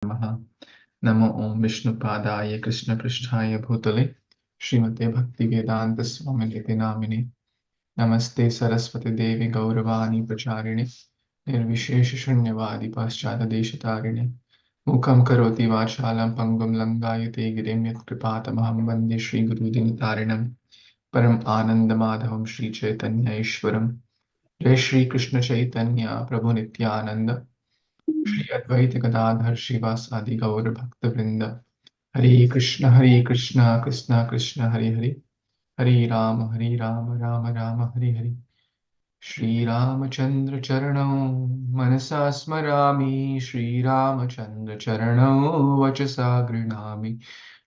नमः। नमो ॐ विष्णुपादाय कृष्णपृष्ठाय भूतले श्रीमते भक्तिवेदान्तस्वामिनिति नामिने। नमस्ते सरस्वती देवी गौरवाणी प्रचारिणे निर्विशेषशून्यवादी पाश्चात्यदेशतारिणे। मूकं करोति वाचालं पङ्गुं लङ्घयते गिरिं यत्कृपातमहं वन्दे श्रीगुरुदिनतारिणं परम् आनन्दमाधवं श्रीचैतन्यैश्वरं। जय श्रीकृष्ण चैतन्य प्रभु नित्यानन्द श्री अद्वैत गदाधर श्रीवासादि गौर भक्त वृंद। हरे कृष्ण कृष्ण कृष्ण हरे हरे, हरे राम राम राम हरे हरे। श्री रामचंद्र चरणौ मनसा स्मरामि, श्री रामचंद्र चरणौ वचसा गृह्णामि।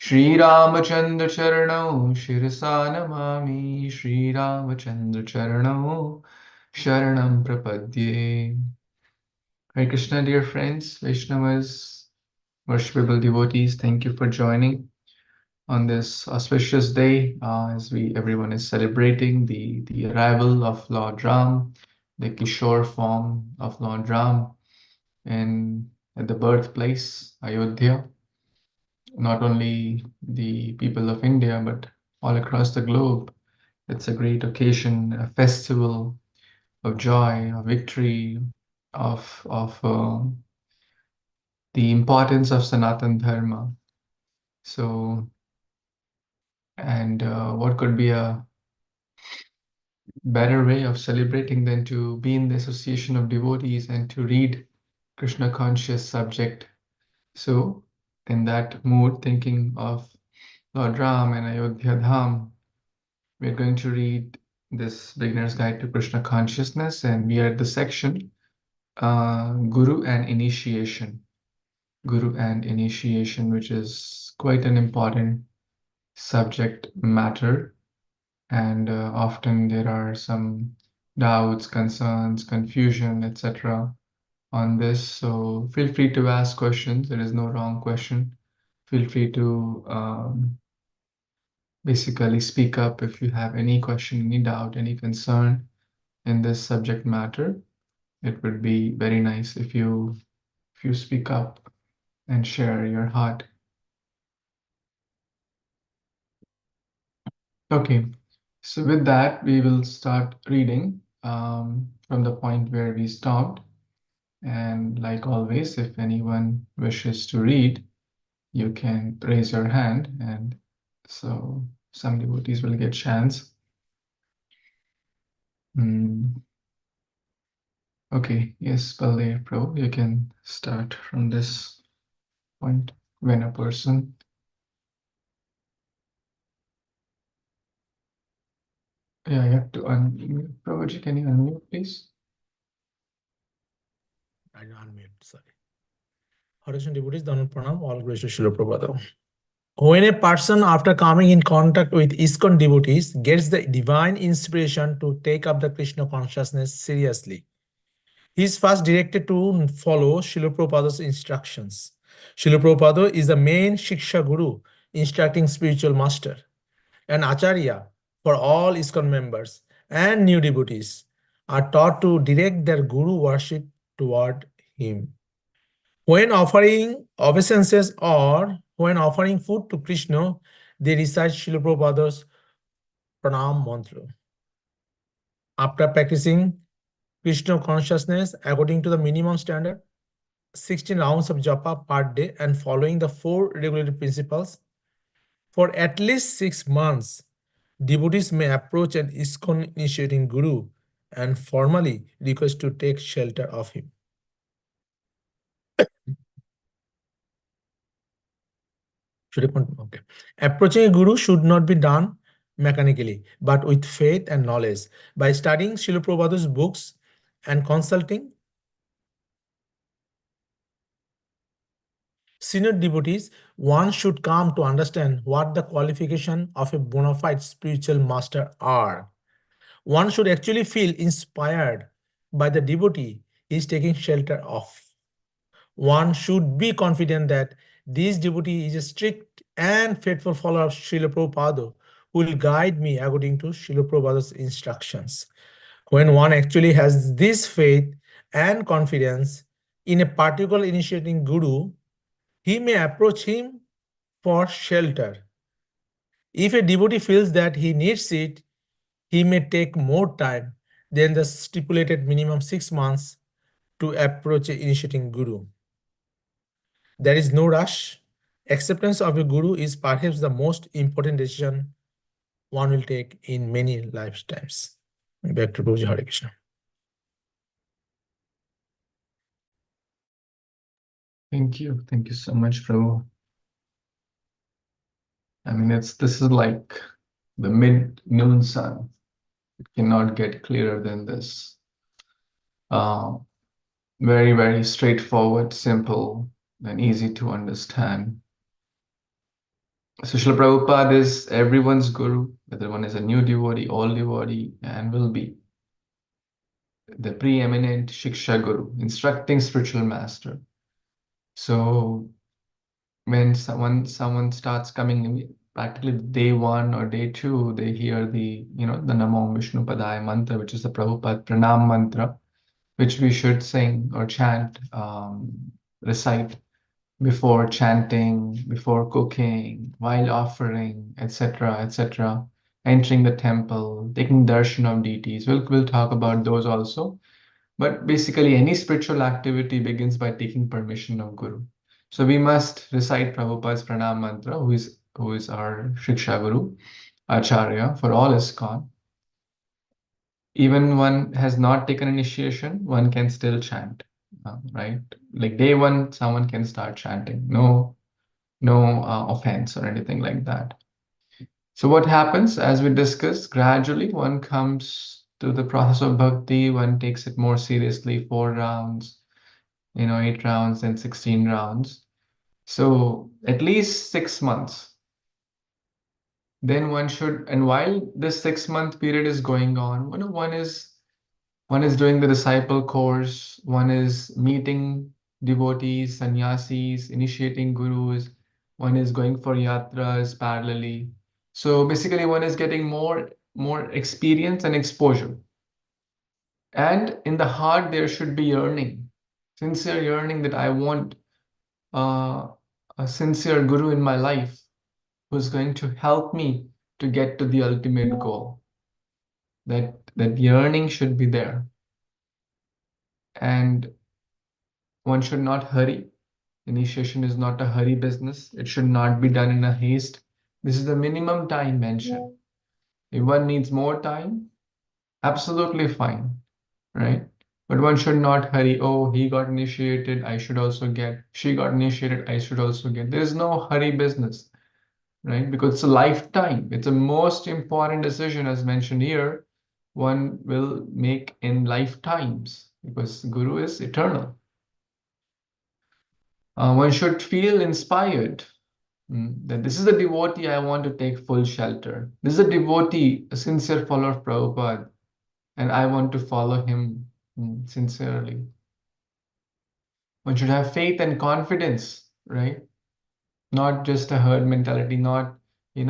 श्री रामचंद्र चरणौ शिरसा नमामि, श्री रामचंद्र चरणौ शरणं प्रपद्ये। Hare Krishna, dear friends, Vaishnavas, worshipable devotees, thank you for joining on this auspicious day as everyone is celebrating the arrival of Lord Ram, the Kishore form of Lord Ram, and at the birthplace Ayodhya. Not only the people of India but all across the globe, it's a great occasion, a festival of joy, of victory, of the importance of Sanatan Dharma. So, and what could be a better way of celebrating than to be in the association of devotees and to read Krishna conscious subject. So, in that mood, thinking of Lord Ram and Ayodhya Dham, we're going to read this Beginner's Guide to Krishna Consciousness, and we are at the section Guru and Initiation. Guru and Initiation, which is quite an important subject matter, and often there are some doubts, concerns, confusion, etc. on this. So feel free to ask questions. There is no wrong question. Feel free to basically speak up if you have any question, any doubt, any concern in this subject matter. It would be very nice if you speak up and share your heart. Okay, so with that, we will start reading from the point where we stopped. And like always, if anyone wishes to read, you can raise your hand, and so some devotees will get chance. Okay, yes, Baldev Pro, you can start from this point. When a person. Yeah, you have to unmute. Prabhuji, can you unmute, please? I unmute, sorry. Horizon devotees, Dhanur Pranam, all gracious Srila Prabhupada. When a person, after coming in contact with Iskcon devotees, gets the divine inspiration to take up the Krishna consciousness seriously, he is first directed to follow Srila Prabhupada's instructions. Srila Prabhupada is the main Shiksha Guru, instructing spiritual master, and Acharya for all Iskcon members and new devotees are taught to direct their Guru worship toward him. When offering obeisances or when offering food to Krishna, they recite Srila Prabhupada's Pranam mantra. After practicing Krishna consciousness according to the minimum standard, 16 rounds of japa per day and following the 4 regulative principles, for at least 6 months, devotees may approach an Iskcon initiating Guru and formally request to take shelter of him. Okay. Approaching a guru should not be done mechanically, but with faith and knowledge. By studying Srila Prabhupada's books and consulting senior devotees, one should come to understand what the qualification of a bona fide spiritual master are. One should actually feel inspired by the devotee he is taking shelter of. One should be confident that this devotee is a strict and faithful follower of Srila Prabhupada who will guide me according to Srila Prabhupada's instructions. When one actually has this faith and confidence in a particular initiating guru, he may approach him for shelter. If a devotee feels that he needs it, he may take more time than the stipulated minimum 6 months to approach an initiating guru. There is no rush. Acceptance of a guru is perhaps the most important decision one will take in many lifetimes. Back to Prabhuji. Hare Krishna. Thank you. Thank you so much, Prabhu. I mean, this is like the mid-noon sun. It cannot get clearer than this. Very, very straightforward, simple, and easy to understand. So Srila Prabhupada is everyone's guru, whether one is a new devotee, old devotee, and will be the preeminent Shiksha Guru, instructing spiritual master. So when someone starts coming in, practically day one or day two, they hear the the Namo Vishnu Padaya mantra, which is the Prabhupada Pranam mantra, which we should sing or chant, recite before chanting, before cooking, while offering, etc., etc., entering the temple, taking darshan of deities. We'll talk about those also. But basically, any spiritual activity begins by taking permission of Guru. So we must recite Prabhupada's Pranam mantra, who is our Shiksha Guru, Acharya for all Iskcon. Even one has not taken initiation, one can still chant, right? Like day one, someone can start chanting. No offense or anything like that. So what happens, as we discussed, gradually one comes to the process of bhakti, one takes it more seriously, 4 rounds, 8 rounds, then 16 rounds. So at least 6 months. Then one should, and while this 6 month period is going on, one is doing the disciple course, one is meeting devotees, sannyasis, initiating gurus, one is going for yatras parallelly. So basically, one is getting more experience and exposure. And in the heart, there should be yearning, sincere yearning that I want uh, a sincere guru in my life who's going to help me to get to the ultimate goal. That yearning should be there. And one should not hurry. Initiation is not a hurry business. It should not be done in a haste. This is the minimum time mentioned. If one needs more time, absolutely fine, right? But one should not hurry. Oh, he got initiated, I should also get. She got initiated, I should also get. There is no hurry business, right? Because it's a lifetime. It's a most important decision, as mentioned here, one will make in lifetimes because Guru is eternal. One should feel inspired that this is a devotee I want to take full shelter. This is a devotee, a sincere follower of Prabhupada, and I want to follow him sincerely. One should have faith and confidence, right? Not just a herd mentality, not,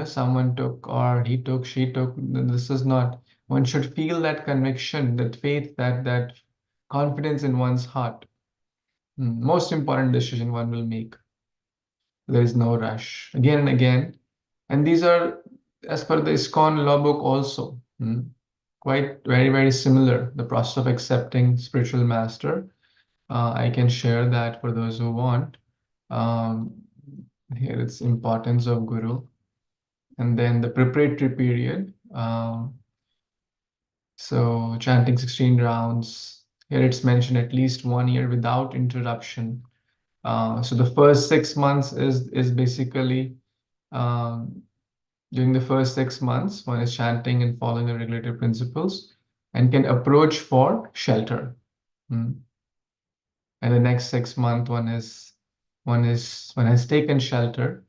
someone took or he took, she took. This is not. One should feel that conviction, that faith, that confidence in one's heart. Most important decision one will make. There is no rush. Again and again. And these are, as per the Iskcon law book also, quite very, very similar. The process of accepting spiritual master. I can share that for those who want. Um, Here it's importance of Guru. And then the preparatory period. So chanting 16 rounds. Here it's mentioned at least 1 year without interruption. So the first 6 months is basically um, during the first 6 months, one is chanting and following the regulative principles and can approach for shelter. And the next 6 month, one has taken shelter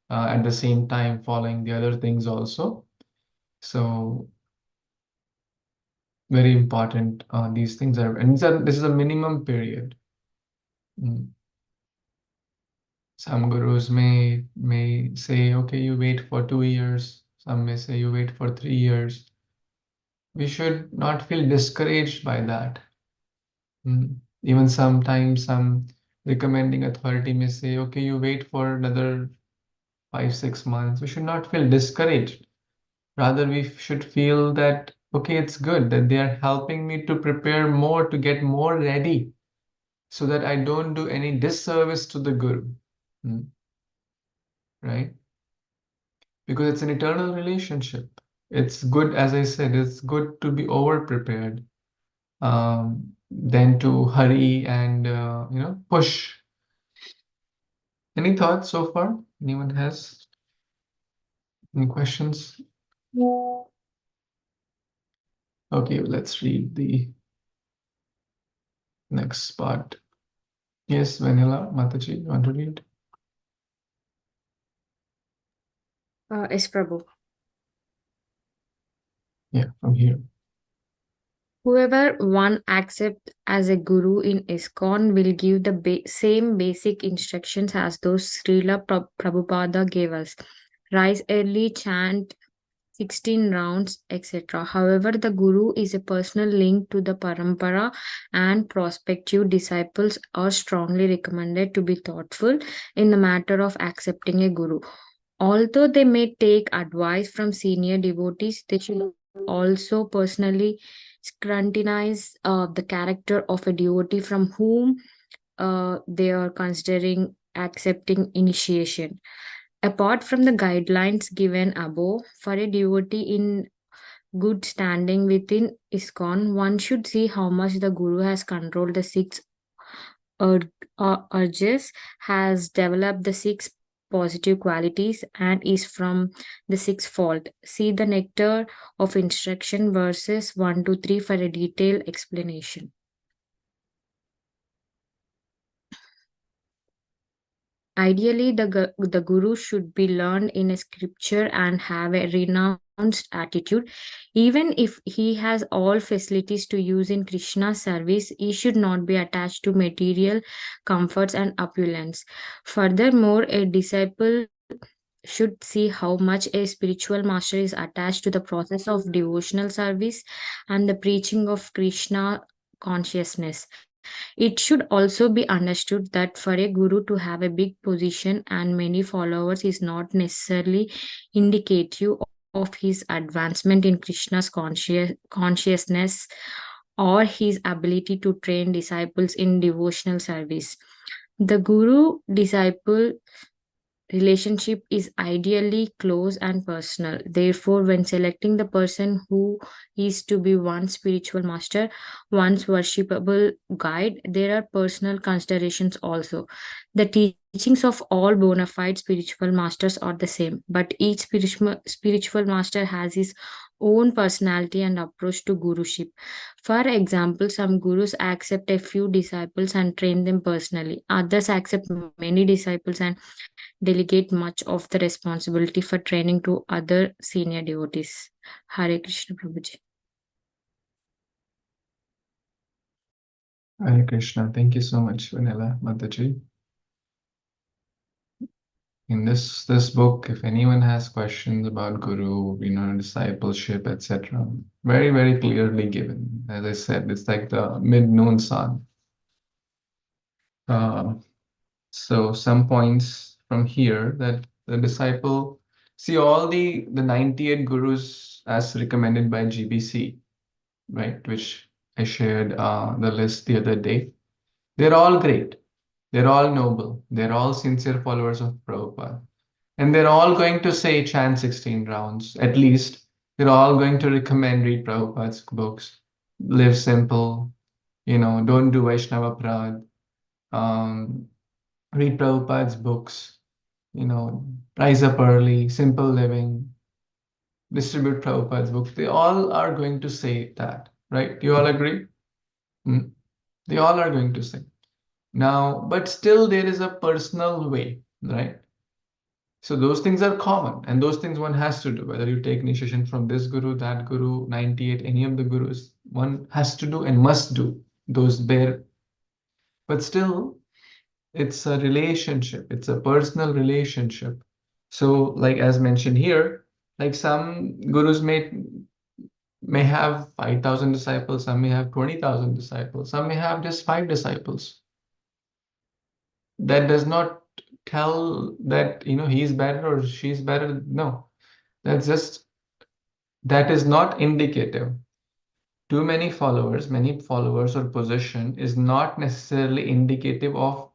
at the same time following the other things also. So very important. These things are, and this is a minimum period. Some gurus may say, okay, you wait for 2 years. Some may say you wait for 3 years. We should not feel discouraged by that. Even sometimes some recommending authority may say, okay, you wait for another 5, 6 months. We should not feel discouraged. Rather, we should feel that, okay, it's good that they are helping me to prepare more, to get more ready, so that I don't do any disservice to the Guru. Hmm. Right? Because it's an eternal relationship. It's good, as I said, it's good to be over prepared than to hurry and push. Any thoughts so far? Anyone has any questions? Okay, let's read the next part. Yes, Vanilla Mataji, you want to read? Yes, Prabhu. Yeah, from here. Whoever one accepts as a guru in Iskcon will give the same basic instructions as those Srila Prabhupada gave us. Rise early, chant 16 rounds, etc. However, the guru is a personal link to the parampara, and prospective disciples are strongly recommended to be thoughtful in the matter of accepting a guru. Although they may take advice from senior devotees, they should also personally scrutinize the character of a devotee from whom they are considering accepting initiation. Apart from the guidelines given above, for a devotee in good standing within Iskcon, one should see how much the Guru has controlled the six urges, has developed the six positive qualities, and is from the sixth fault. See the nectar of instruction verses 1 to 3 for a detailed explanation. Ideally, the guru should be learned in a scripture and have a renounced attitude. Even if he has all facilities to use in Krishna's service, he should not be attached to material comforts and opulence. Furthermore, a disciple should see how much a spiritual master is attached to the process of devotional service and the preaching of Krishna consciousness. It should also be understood that for a guru to have a big position and many followers is not necessarily indicative of his advancement in Krishna's consciousness or his ability to train disciples in devotional service. The guru disciple relationship is ideally close and personal. Therefore, when selecting the person who is to be one's spiritual master, one's worshipable guide, there are personal considerations also. The teachings of all bona fide spiritual masters are the same, but each spiritual master has his own personality and approach to guruship. For example, some gurus accept a few disciples and train them personally. Others accept many disciples and delegate much of the responsibility for training to other senior devotees. Hare Krishna Prabhuji. Hare Krishna. Thank you so much, Vanilla Mataji. In this book, if anyone has questions about Guru, discipleship, etc., very, very clearly given. As I said, it's like the mid-noon sun. So some points from here that the disciple see all the 98 gurus as recommended by GBC, right? Which I shared the list the other day. They're all great. They're all noble. They're all sincere followers of Prabhupada. And they're all going to say chant 16 rounds, at least. They're all going to recommend read Prabhupada's books, live simple, don't do Vaishnava Prad, read Prabhupada's books, rise up early, simple living, distribute Prabhupada's books. They all are going to say that, right? You all agree? Hmm? They all are going to say. Now, but still there is a personal way, right? So those things are common, and those things one has to do, whether you take initiation from this guru, that guru, 98, any of the gurus, one has to do and must do those bare. But still, it's a relationship, it's a personal relationship. So, like as mentioned here, like some gurus may have 5,000 disciples, some may have 20,000 disciples, some may have just 5 disciples. that does not tell that, you know, he's better or she's better. No, that is not indicative. Too many followers or position is not necessarily indicative of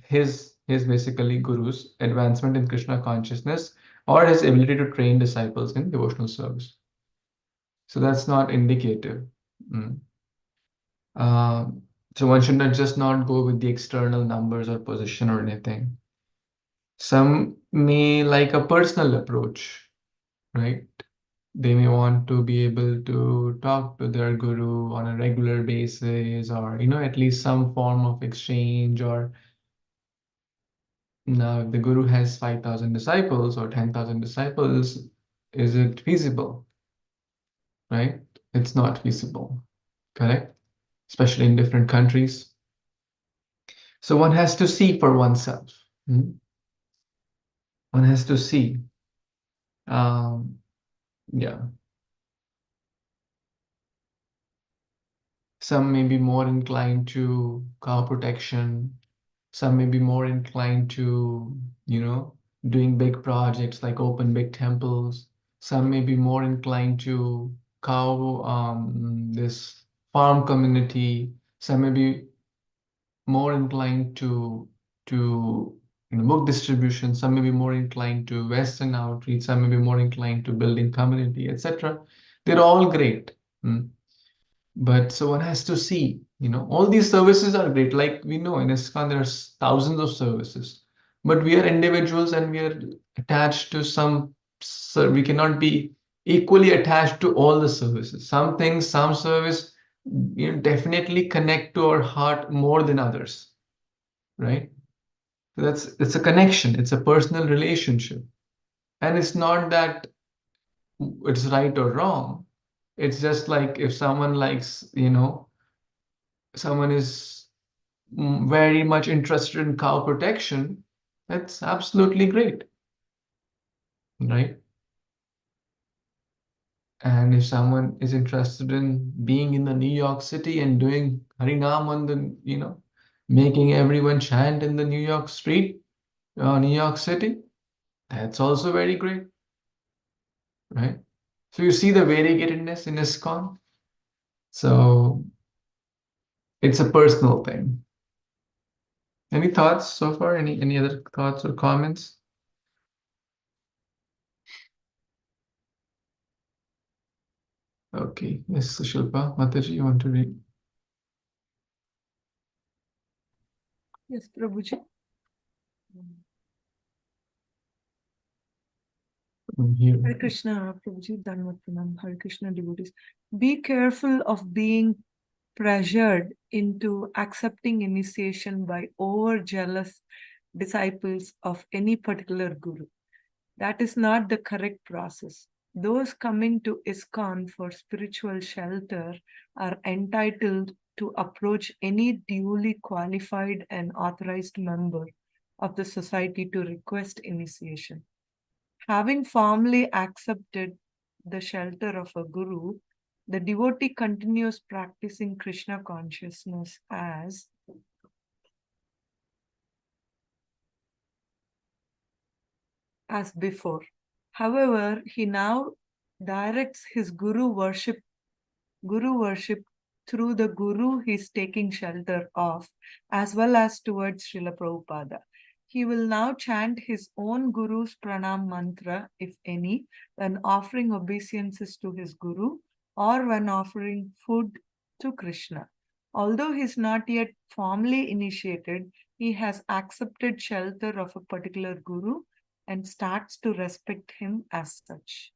his basically guru's advancement in Krishna consciousness or his ability to train disciples in devotional service. So that's not indicative. So one should not just not go with the external numbers or position or anything. Some may like a personal approach, right? They may want to be able to talk to their guru on a regular basis, or, you know, at least some form of exchange. Or now, if the guru has 5,000 disciples or 10,000 disciples, is it feasible? Right? It's not feasible, correct? Especially in different countries. So one has to see for oneself. One has to see. Yeah. Some may be more inclined to cow protection. Some may be more inclined to, you know, doing big projects like open big temples. Some may be more inclined to cow this farm community. Some may be more inclined to you know, book distribution. Some may be more inclined to Western outreach. Some may be more inclined to building community, etc. They're all great. But so one has to see, you know, all these services are great. Like we know in Iskcon, there's thousands of services, but we are individuals and we are attached to some, so we cannot be equally attached to all the services. Some things, some service, you know, definitely connect to our heart more than others, right? So it's a connection, it's a personal relationship. And it's not that it's right or wrong. It's just like if someone likes, you know, someone is very much interested in cow protection, that's absolutely great, right? And if someone is interested in being in the New York City and doing Harinam on the, you know, making everyone chant in the New York street, New York City, that's also very great, right? So you see the variegatedness in Iskcon. So it's a personal thing. Any thoughts so far? Any other thoughts or comments? Okay, yes, Shilpa, Mataji, you want to read? Yes, Prabhuji. Here. Hare Krishna, Prabhuji, Dhanvat Pranam, Hare Krishna devotees. Be careful of being pressured into accepting initiation by over-jealous disciples of any particular guru. That is not the correct process. Those coming to Iskcon for spiritual shelter are entitled to approach any duly qualified and authorized member of the society to request initiation. Having formally accepted the shelter of a guru, the devotee continues practicing Krishna consciousness as before. However, he now directs his guru worship through the guru he is taking shelter of, as well as towards Srila Prabhupada. He will now chant his own guru's pranam mantra, if any, when offering obeisances to his guru or when offering food to Krishna. Although he is not yet formally initiated, he has accepted shelter of a particular guru and starts to respect him as such.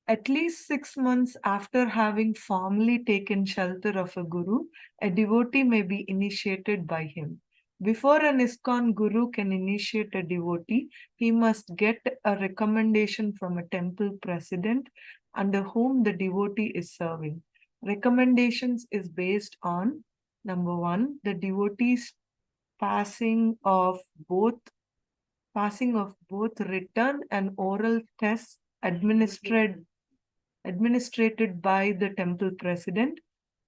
At least 6 months after having formally taken shelter of a guru, a devotee may be initiated by him. Before an Iskcon guru can initiate a devotee, he must get a recommendation from a temple president under whom the devotee is serving. Recommendations is based on, number one, the devotee's passing of both written and oral tests administered by the temple president.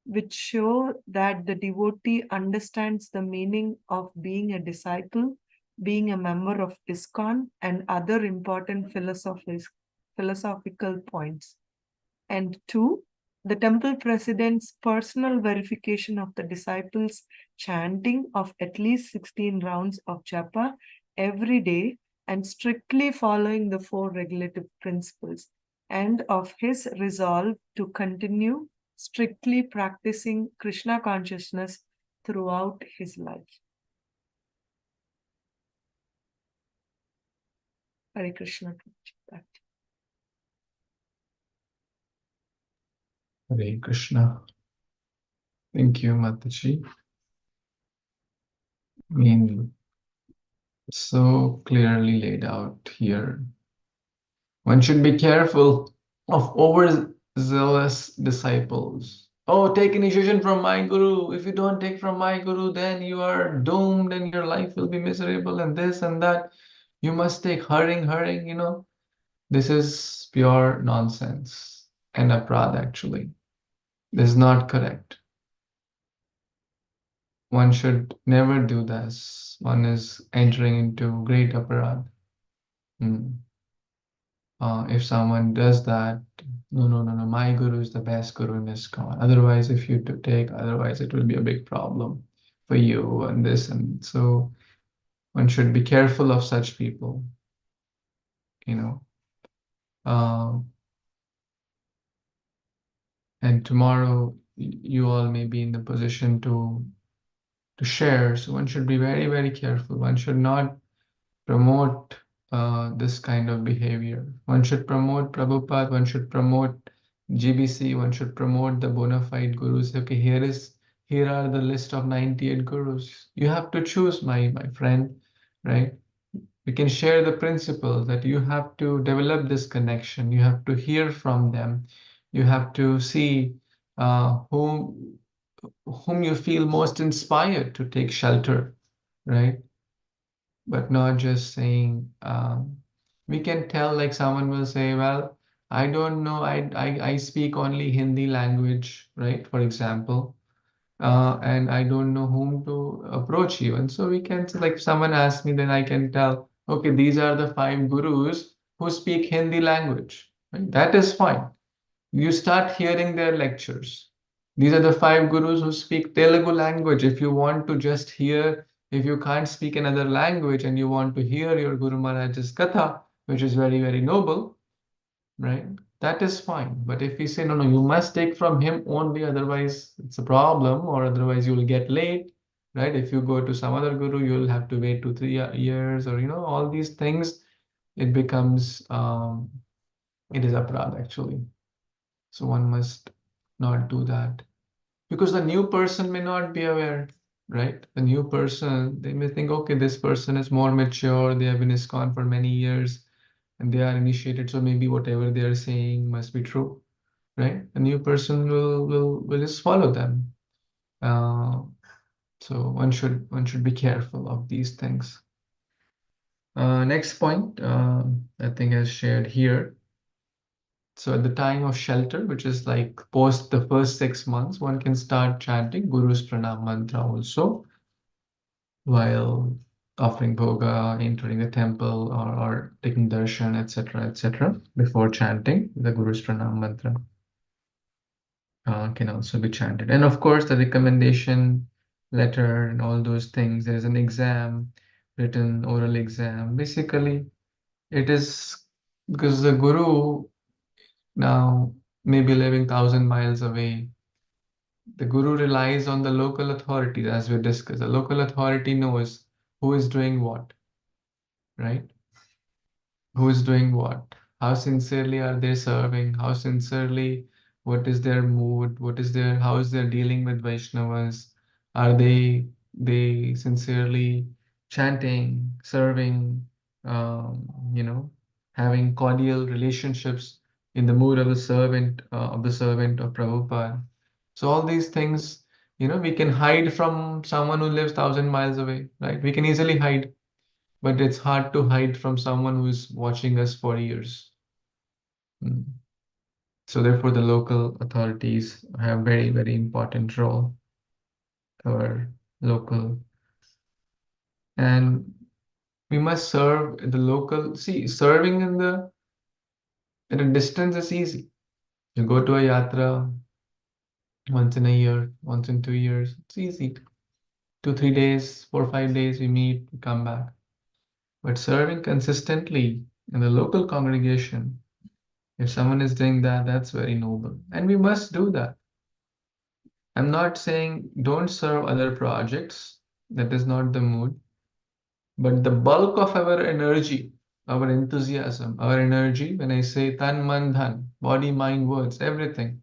which show that the devotee understands the meaning of being a disciple, being a member of Iskcon, and other important philosophical points. And two, the temple president's personal verification of the disciples' chanting of at least 16 rounds of japa every day and strictly following the 4 regulative principles, and of his resolve to continue strictly practicing Krishna consciousness throughout his life. Hare Krishna. Hare Krishna. Thank you, Mataji. I mean, so clearly laid out here. One should be careful of overzealous disciples. Oh, take initiation from my guru. If you don't take from my guru, then you are doomed and your life will be miserable and this and that. You must take hurrying, you know. This is pure nonsense and aprad actually. This is not correct. One should never do this. One is entering into great aparad. If someone does that, no, my guru is the best guru in Iskcon. Otherwise, if you take, otherwise it will be a big problem for you and this. And so one should be careful of such people, you know. And tomorrow you all may be in the position to share. So one should be very, very careful. One should not promote this kind of behavior. One should promote Prabhupada, one should promote GBC, one should promote the bona fide gurus. Okay, here are the list of 98 gurus. You have to choose, my friend, right? We can share the principle that you have to develop this connection. You have to hear from them. You have to see whom you feel most inspired to take shelter, right? But not just saying, we can tell, like someone will say, well, I don't know, I speak only Hindi language, right? For example, and I don't know whom to approach you. And so we can say, like, if someone asks me, then I can tell, okay, these are the 5 gurus who speak Hindi language, right? That is fine. You start hearing their lectures. These are the 5 gurus who speak Telugu language. If you want to just hear, if you can't speak another language and you want to hear your Guru Maharaj's Katha, which is very, very noble, right? That is fine. But if we say, no, you must take from him only, otherwise it's a problem, or otherwise you will get late, right? If you go to some other guru, you'll have to wait 2-3 years, or, all these things, it becomes, it is aparad actually. So one must not do that, because the new person may not be aware, right? The new person, they may think, okay, this person is more mature, they have been Iskcon for many years, and they are initiated, so maybe whatever they are saying must be true, right? The new person will just follow them. So one should be careful of these things. Next point, I think as shared here. So at the time of shelter, which is like post the first 6 months, one can start chanting Guru's Pranam mantra also while offering bhoga, entering the temple, or taking darshan, etc., before chanting the Guru's Pranam mantra can also be chanted. And of course, the recommendation letter and all those things. There's an exam, written oral exam. Basically, it is because the Guru now may be living 1,000 miles away. The Guru relies on the local authorities, as we discussed. The local authority knows who is doing what, right? Who is doing what? How sincerely are they serving? How sincerely, what is their mood? How is their dealing with Vaishnavas? Are they sincerely chanting, serving, having cordial relationships in the mood of the servant of Prabhupada? So all these things, we can hide from someone who lives 1,000 miles away, right? We can easily hide, but it's hard to hide from someone who's watching us for years. So therefore, the local authorities have very, very important role, our local, and we must serve the local. See, serving at a distance is easy. You go to a yatra once in a year, once in 2 years. It's easy. 2, 3 days, 4, 5 days, we meet, we come back. But serving consistently in the local congregation, if someone is doing that, that's very noble. And we must do that. I'm not saying don't serve other projects. That is not the mood. But the bulk of our energy, our enthusiasm, our energy, when I say tan, man, dhan, body, mind, words, everything,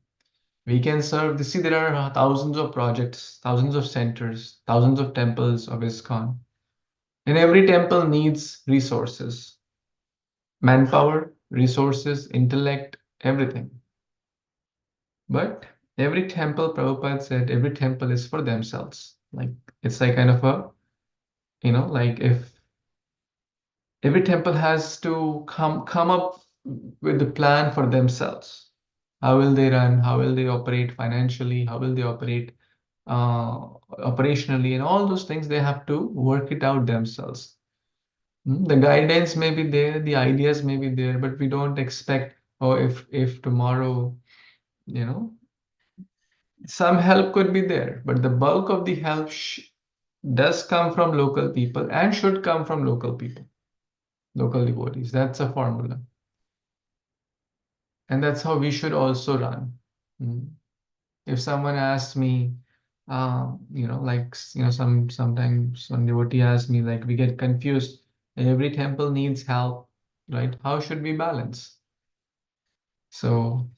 we can serve. See, there are thousands of projects, thousands of centers, thousands of temples of Iskcon. And every temple needs resources, manpower, resources, intellect, everything. But every temple, Prabhupada said, every temple is for themselves. Like it's like kind of a, like if every temple has to come up with the plan for themselves. How will they run? How will they operate financially? How will they operate operationally? And all those things they have to work it out themselves. The guidance may be there, the ideas may be there, but we don't expect, oh, if tomorrow, you know, some help could be there, but the bulk of the help does come from local people and should come from local people, local devotees. That's a formula. And that's how we should also run. If someone asks me, sometimes some devotee asks me, like, we get confused. Every temple needs help, right? How should we balance? So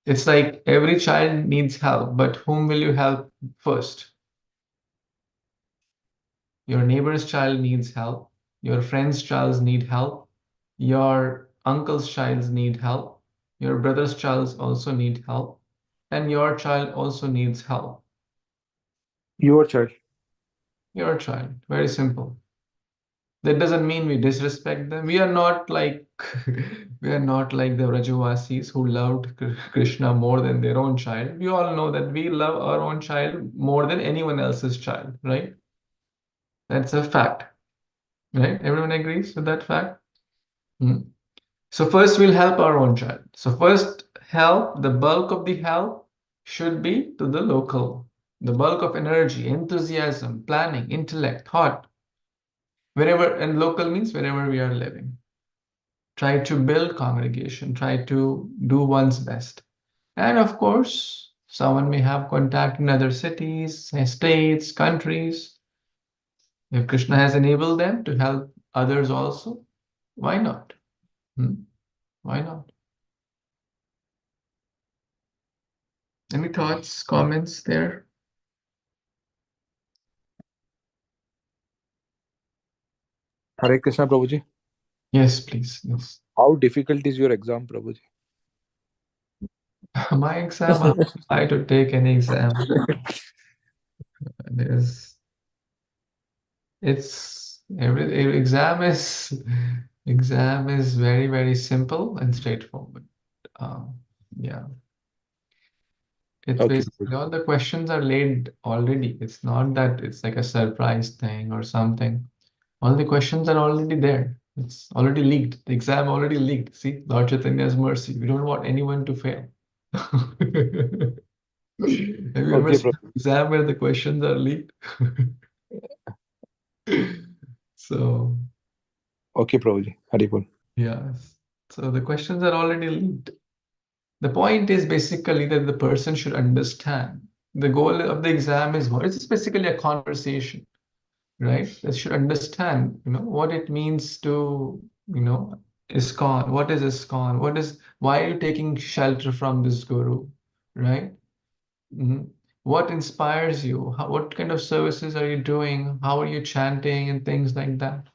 it's like every child needs help, but whom will you help first? Your neighbor's child needs help. Your friend's child needs help. Your uncle's child needs help. Your brother's child also needs help. And your child also needs help. Your child. Your child. Very simple. That doesn't mean we disrespect them. We are not like we are not like the Rajavasis who loved Krishna more than their own child. We all know that we love our own child more than anyone else's child, right? That's a fact, right? Everyone agrees with that fact? So first we'll help our own child. So first help, the bulk of the help should be to the local. The bulk of energy, enthusiasm, planning, intellect, thought, wherever, and local means wherever we are living. Try to build congregation, try to do one's best. And of course, someone may have contact in other cities, states, countries. If Krishna has enabled them to help others also, why not? Why not? Any thoughts, comments there? Hare Krishna, Prabhuji. Yes, please. Yes. How difficult is your exam, Prabhuji? My exam, I to take any exam. Every exam is very, very simple and straightforward. Yeah. It's Okay. basically all the questions are laid already. It's not that it's like a surprise thing or something. All the questions are already there. It's already leaked. The exam already leaked. See, Lord Chaitanya's mercy. We don't want anyone to fail. Have you ever Okay, seen an exam where the questions are leaked? So, Okay, Prabhuji. Haribol. yes. So the questions are already leaked. The point is basically that the person should understand. The goal of the exam is what? It's basically a conversation, right? They should understand, what it means to, Iskcon. What is Iskcon? Why are you taking shelter from this guru, right? What inspires you? What kind of services are you doing? How are you chanting and things like that?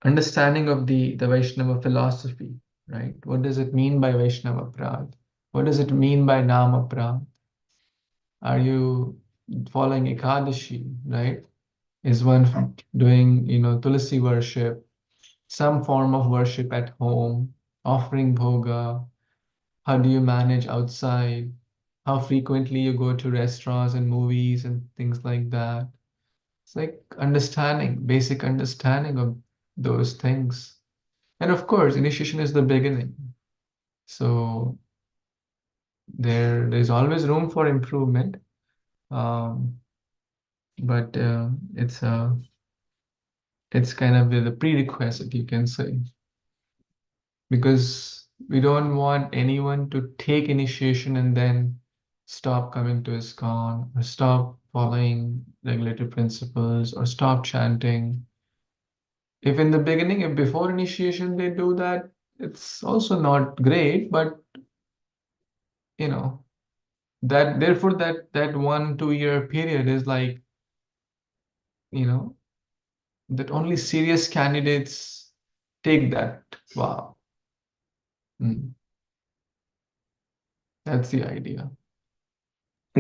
Understanding of the Vaishnava philosophy, right? What does it mean by Vaishnava Prad? What does it mean by Nama Prad? Are you following Ekadashi, right? Is one doing, Tulasi worship, some form of worship at home, offering bhoga, how do you manage outside, how frequently you go to restaurants and movies and things like that. It's like understanding, basic understanding of those things. And of course, initiation is the beginning. So there's always room for improvement. But it's kind of the prerequisite, you can say, because we don't want anyone to take initiation and then stop coming to Iskcon or stop following regulatory principles or stop chanting. If in the beginning, if before initiation they do that, it's also not great, but you know, that therefore that 1-2 year period is like, you know, that only serious candidates take that. Wow. That's the idea.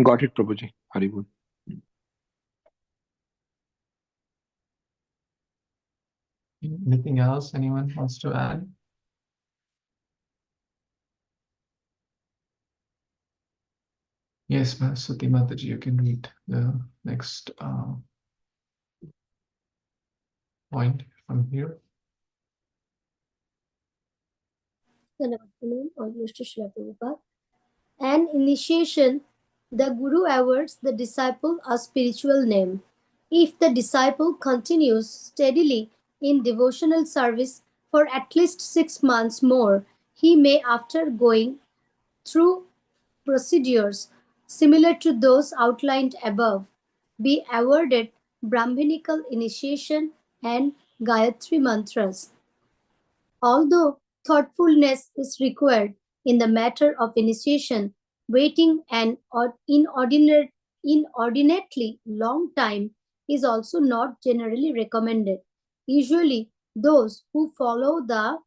Got it, Prabhuji. Haribol. Anything else anyone wants to add? Yes, Suti Mataji, you can read the next point from here. Good afternoon, all Mr. Srila Prabhupada. An initiation, the Guru awards the disciple a spiritual name. If the disciple continues steadily in devotional service for at least 6 months more, he may, after going through procedures similar to those outlined above, be awarded Brahminical initiation and Gayatri mantras. Although thoughtfulness is required in the matter of initiation, waiting an inordinately long time is also not generally recommended. Usually, those who follow the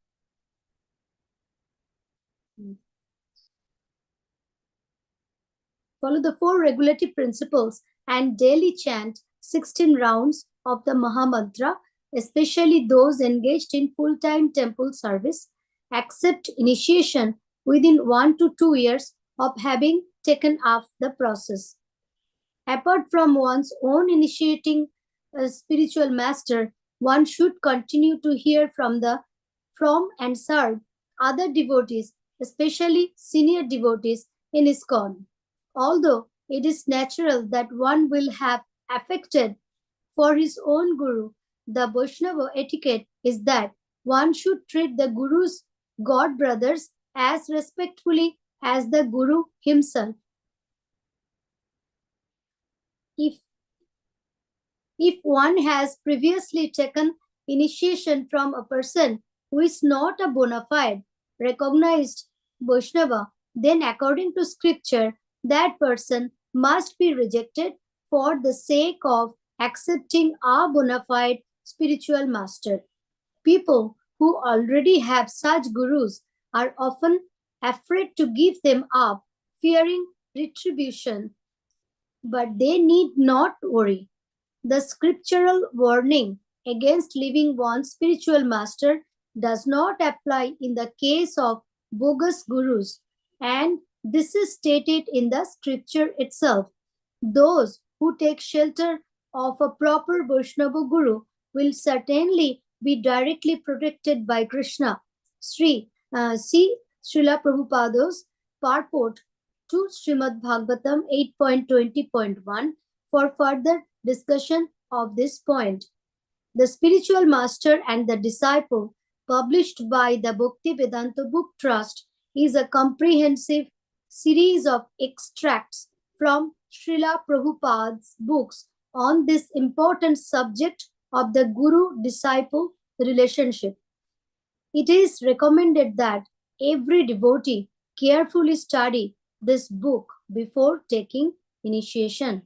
four regulatory principles and daily chant 16 rounds of the Mahamantra, especially those engaged in full-time temple service, accept initiation within 1 to 2 years of having taken up the process. Apart from one's own initiating a spiritual master, one should continue to hear from and serve other devotees, especially senior devotees in Iskcon. Although it is natural that one will have affected for his own guru, the Vaishnava etiquette is that one should treat the guru's god brothers as respectfully as the guru himself. If one has previously taken initiation from a person who is not a bona fide, recognized Vaishnava, then according to scripture, that person must be rejected for the sake of accepting a bona fide spiritual master. People who already have such gurus are often afraid to give them up, fearing retribution. But they need not worry. The scriptural warning against leaving one's spiritual master does not apply in the case of bogus gurus, and this is stated in the scripture itself. Those who take shelter of a proper Vaishnava guru will certainly be directly protected by Krishna. See Srila Prabhupada's purport to Srimad Bhagavatam 8.20.1 for further discussion of this point. The Spiritual Master and the Disciple, published by the Bhakti Vedanta Book Trust, is a comprehensive series of extracts from Srila Prabhupada's books on this important subject of the Guru-disciple relationship. It is recommended that every devotee carefully study this book before taking initiation.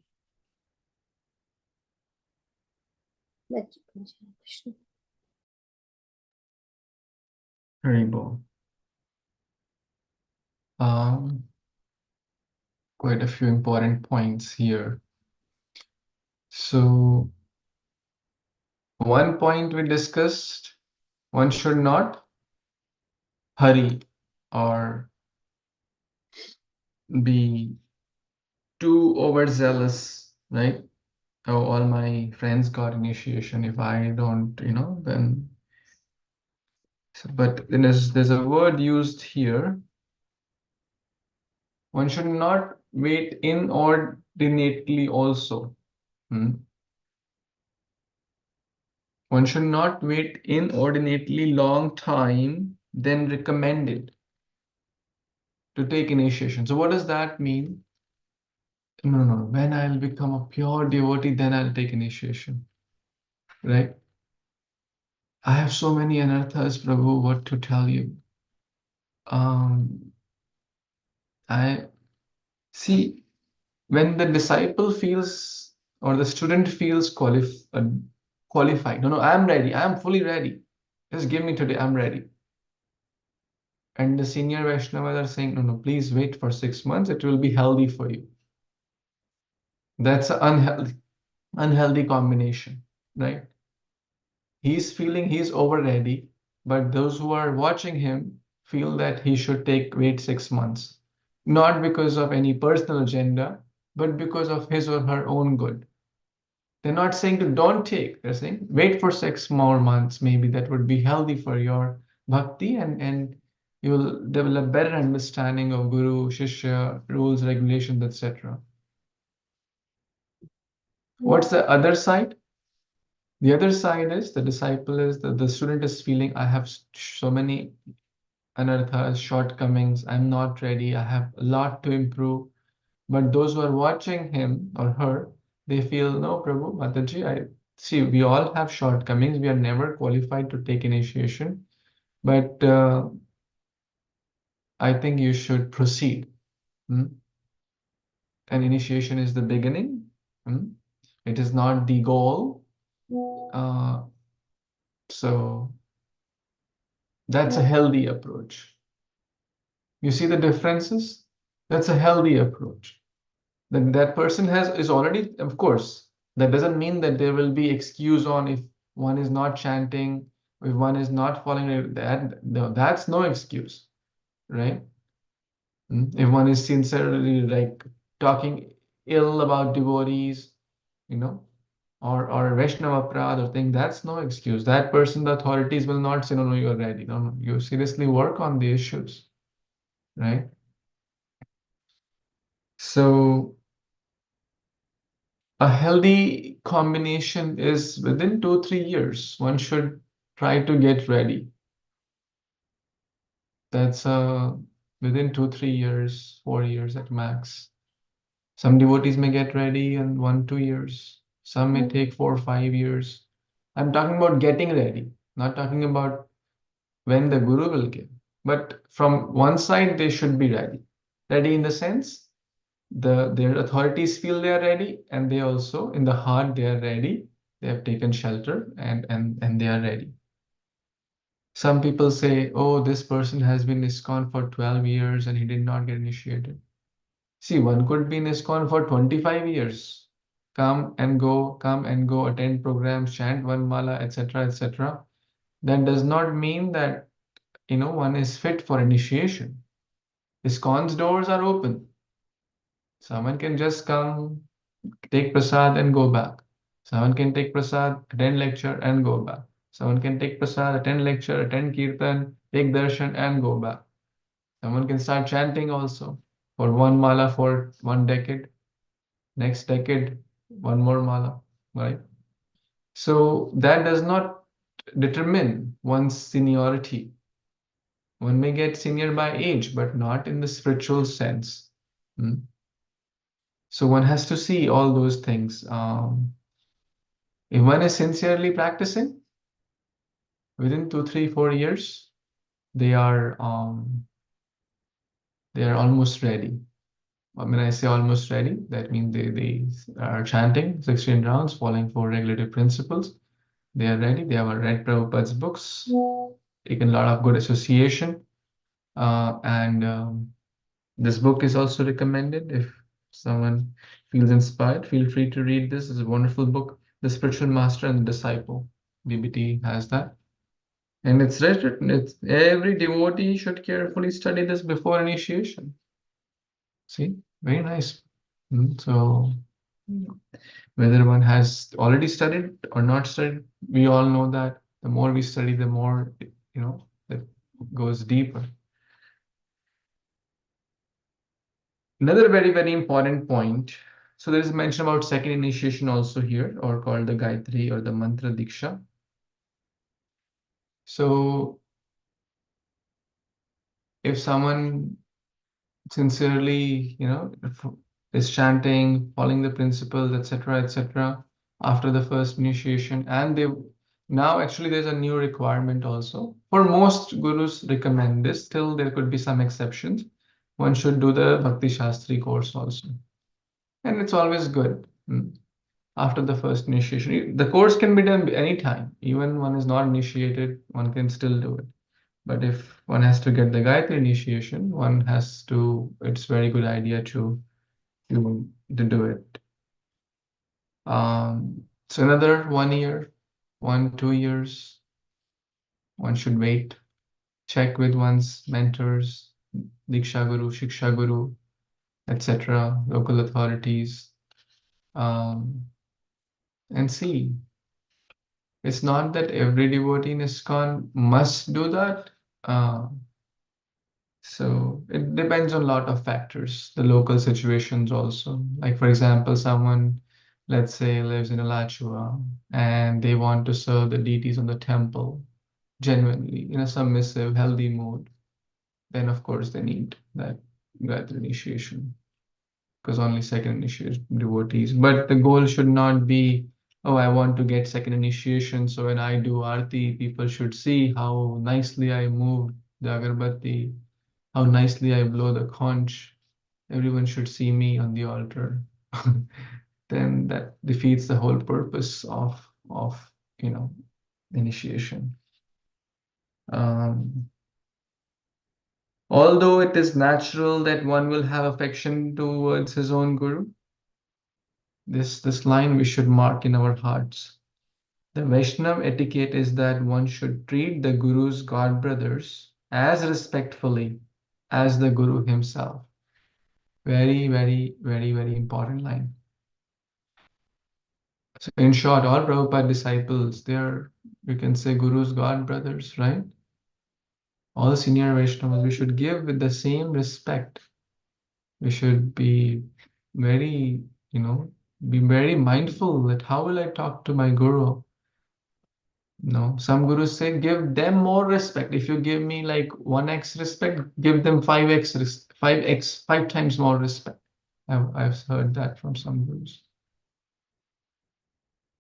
Haribol. Quite a few important points here. So, one point we discussed, one should not hurry or be too overzealous, right? Oh, all my friends got initiation. If I don't, then. But then there's a word used here. One should not wait inordinately also. One should not wait inordinately long time than recommended to take initiation. So what does that mean? No. When I'll become a pure devotee, then I'll take initiation. Right? I have so many anarthas, Prabhu, what to tell you. I see when the disciple feels or the student feels qualified. No, I'm ready. I'm fully ready. Just give me today. I'm ready. And the senior Vaishnavas are saying, no, please wait for 6 months. It will be healthy for you. That's an unhealthy combination, right? He's feeling he's over ready, but those who are watching him feel that he should wait 6 months, not because of any personal agenda, but because of his or her own good. They're not saying to don't take, they're saying wait for 6 more months, maybe that would be healthy for your bhakti, and you will develop better understanding of Guru, Shishya, rules, regulations, etc. What's the other side? The other side is the disciple is the student is feeling I have so many anarthas, shortcomings, I'm not ready, I have a lot to improve. But those who are watching him or her, they feel, no, Prabhu, Mataji, I see we all have shortcomings. We are never qualified to take initiation, but I think you should proceed. And initiation is the beginning. It is not the goal. So that's a healthy approach. You see the differences? That's a healthy approach. Then that person is already, of course, that doesn't mean that there will be excuse on if one is not chanting, if one is not following that's no excuse, right? If one is sincerely like talking ill about devotees, or Vaishnava Prad or thing, that's no excuse. That person, the authorities will not say, no, you're ready. No, you seriously work on the issues, right? So a healthy combination is within 2-3 years, one should try to get ready. That's within 2-3 years, 4 years at max. Some devotees may get ready in 1-2 years. Some may take 4-5 years. I'm talking about getting ready, not talking about when the Guru will give. But from one side, they should be ready. Ready in the sense, their authorities feel they are ready, and they also, in the heart, they are ready. They have taken shelter and they are ready. Some people say, oh, this person has been Iskcon for 12 years and he did not get initiated. See, one could be in Iskcon for 25 years. Come and go, attend programs, chant one mala, etc., etc. That does not mean that, one is fit for initiation. Iskcon's doors are open. Someone can just come, take prasad and go back. Someone can take prasad, attend lecture and go back. Someone can take prasad, attend lecture, attend kirtan, take darshan and go back. Someone can start chanting also for one mala for 1 decade. Next decade, one more mala, right? So that does not determine one's seniority. One may get senior by age, but not in the spiritual sense. So one has to see all those things. If one is sincerely practicing, within 2, 3, 4 years, they are almost ready. When I say almost ready, that means they are chanting 16 rounds, following 4 regulative principles. They are ready. They have read Prabhupada's books, taken a lot of good association, and this book is also recommended. If someone feels inspired, feel free to read this. It's a wonderful book, The Spiritual Master and the Disciple. DBT has that. And it's written, it's every devotee should carefully study this before initiation. See, very nice. So whether one has already studied or not studied, we all know that the more we study, the more, it goes deeper. Another very, very important point. So there is mention about second initiation also here, or called the Gayatri or the Mantra Diksha. So if someone sincerely, is chanting, following the principles, etc., etc., after the first initiation, and now actually there's a new requirement also. For most gurus recommend this, still there could be some exceptions. One should do the Bhakti Shastri course also. And it's always good. After the first initiation. The course can be done anytime. Even one is not initiated, one can still do it. But if one has to get the Gayatri initiation, it's very good idea to do it. So another 1 year, 2 years, one should wait, check with one's mentors, Diksha Guru, Shiksha Guru, etc., local authorities, and see. It's not that every devotee in Iskcon must do that. So it depends on a lot of factors, the local situations also. Like, for example, someone, let's say, lives in Alachua and they want to serve the deities on the temple genuinely in a submissive, healthy mood. Then, of course, they need that Gayatri initiation because only second initiation devotees. But the goal should not be, oh, I want to get second initiation. So when I do Aarti, people should see how nicely I move the agarbatti, how nicely I blow the conch. Everyone should see me on the altar. Then that defeats the whole purpose of initiation. Although it is natural that one will have affection towards his own guru, this line we should mark in our hearts. The Vaishnav etiquette is that one should treat the guru's god brothers as respectfully as the guru himself. Very, very, very, very important line. So in short, all Prabhupada disciples, they are, you can say, Guru's god brothers, right? All senior Vaishnavas, we should give with the same respect. We should be very, be very mindful that how will I talk to my Guru? No, some gurus say give them more respect. If you give me like 1x respect, give them 5 times more respect. I've heard that from some gurus.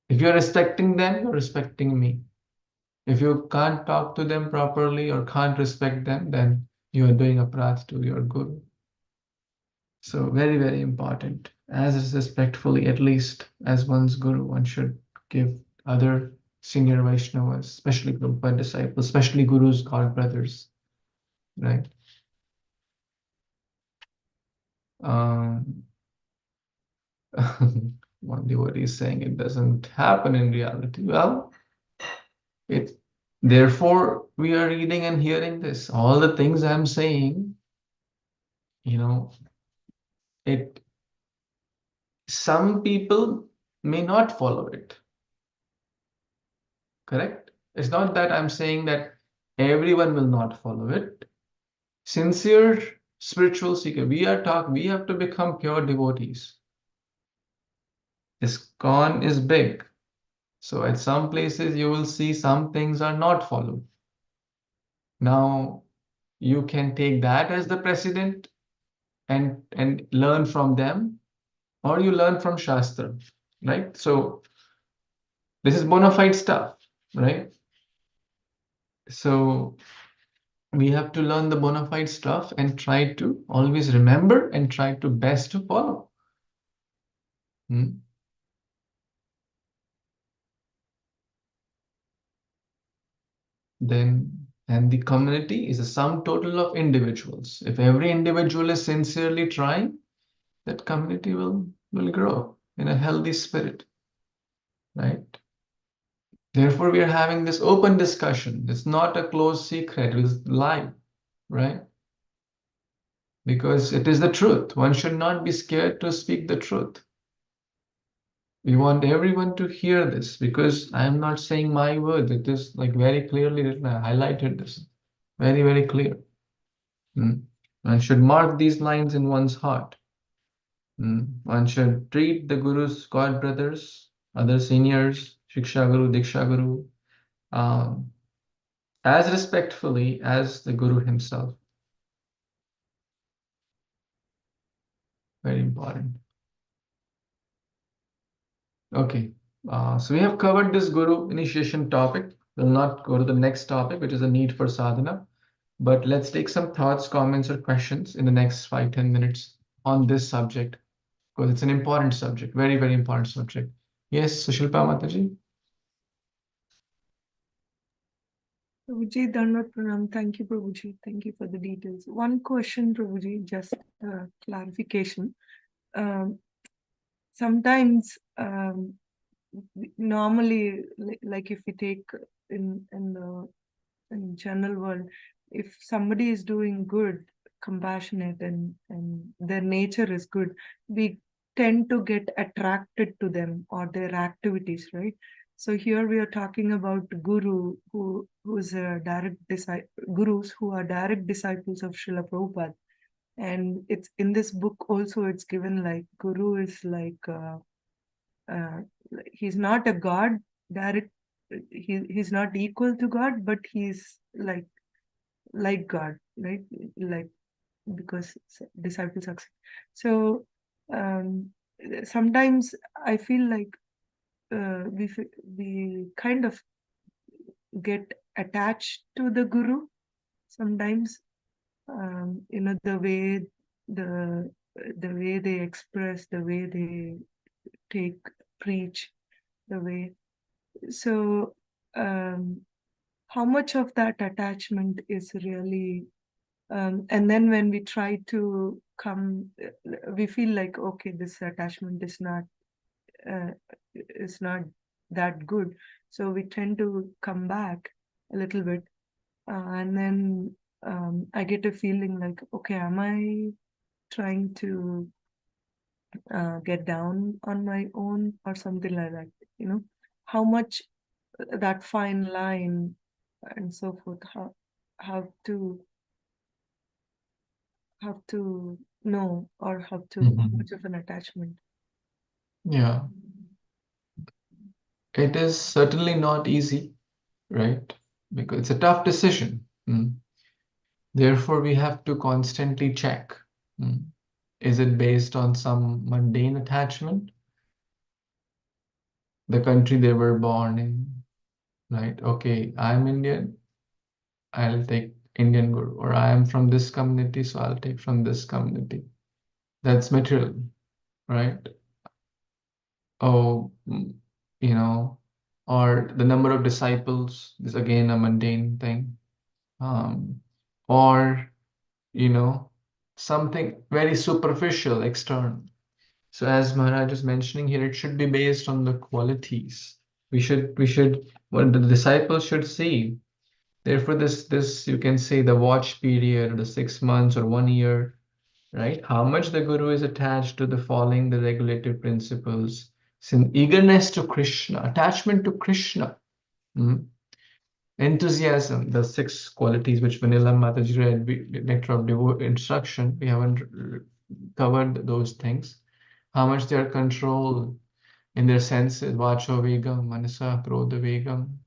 If you're respecting them, you're respecting me. If you can't talk to them properly or can't respect them, then you are doing aparadh to your guru. So very, very important. As respectfully, at least as one's guru, one should give other senior Vaishnavas, especially Prabhupada disciples, especially gurus, god brothers, right? One devotee is saying it doesn't happen in reality. Well, therefore we are reading and hearing this. All the things I'm saying, some people may not follow it. Correct? It's not that I'm saying that everyone will not follow it. Sincere spiritual seeker, we have to become pure devotees. Iskcon is big. So at some places you will see some things are not followed. Now you can take that as the precedent and learn from them, or you learn from Shastra, right? So this is bona fide stuff, right? So we have to learn the bona fide stuff and try to always remember and try to best to follow. And the community is a sum total of individuals. If every individual is sincerely trying, that community will grow in a healthy spirit, right? Therefore, we are having this open discussion. It's not a closed secret, it's live, right? Because it is the truth. One should not be scared to speak the truth. We want everyone to hear this because I am not saying my words. It is like very clearly written. I highlighted this. Very, very clear. One should mark these lines in one's heart. One should treat the Guru's god brothers, other seniors, Shiksha Guru, Diksha Guru, as respectfully as the Guru himself. Very important. Okay, so we have covered this Guru initiation topic. We'll not go to the next topic, which is a need for sadhana. But let's take some thoughts, comments, or questions in the next 5-10 minutes on this subject, because it's an important subject, very, very important subject. Yes, Sushilpa Mataji? Prabhuji, Dandavat Pranam. Thank you, Prabhuji. Thank you for the details. One question, Prabhuji, just clarification. Sometimes, normally, like if we take in the general world, if somebody is doing good, compassionate, and their nature is good, we tend to get attracted to them or their activities, right? So here we are talking about who's a direct disciple, gurus who are direct disciples of Srila Prabhupada. And it's in this book also, it's given like Guru is like he's not a god direct, he's not equal to God, but he's like God, right? Like, because disciples accept. So sometimes I feel like we kind of get attached to the Guru sometimes. The way they express, the way they preach, the way. So how much of that attachment is really, and then when we try to come, we feel like, okay, this attachment is not that good. So we tend to come back a little bit. And then I get a feeling like, okay, am I trying to get down on my own or something like that? How much that fine line and so forth, how to know, or how much of an attachment. Yeah, it is certainly not easy, right? Because it's a tough decision. Therefore, we have to constantly check. Is it based on some mundane attachment? The country they were born in, right? Okay, I'm Indian, I'll take Indian Guru, or I am from this community, so I'll take from this community. That's material, right? Oh, or the number of disciples is again a mundane thing. Or, something very superficial, external. So as Maharaj is mentioning here, it should be based on the qualities. What the disciples should see. Therefore, this you can say the watch period, the 6 months or 1 year, right? How much the Guru is attached to the following the regulative principles, sin eagerness to Krishna, attachment to Krishna, enthusiasm, the 6 qualities which Vanilla Mataji read, Nectar of Instruction. We haven't covered those things. How much they are controlled in their senses, Vacho Vegam, Manasa Krodha Vegam,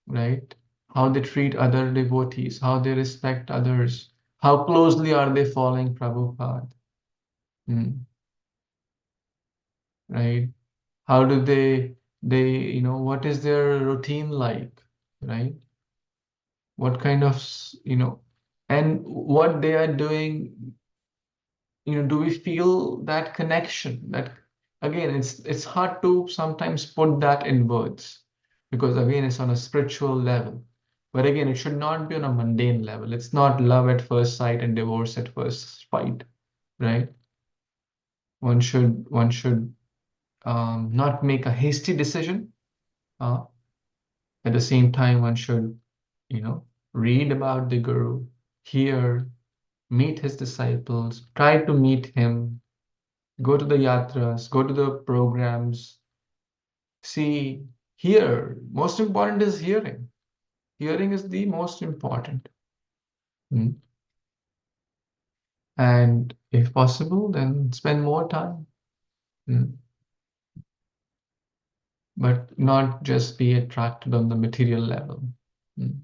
right? How they treat other devotees, how they respect others, how closely are they following Prabhupada, right? How do they, what is their routine like, right? What kind of, and what they are doing, do we feel that connection? That again, it's hard to sometimes put that in words because again, it's on a spiritual level. But again, it should not be on a mundane level. It's not love at first sight and divorce at first fight, right? One should not make a hasty decision. At the same time, one should, read about the Guru, hear, meet his disciples, try to meet him, go to the yatras, go to the programs, see, hear. Most important is hearing. Hearing is the most important. Mm. And if possible, then spend more time. Mm. But not just be attracted on the material level. Mm.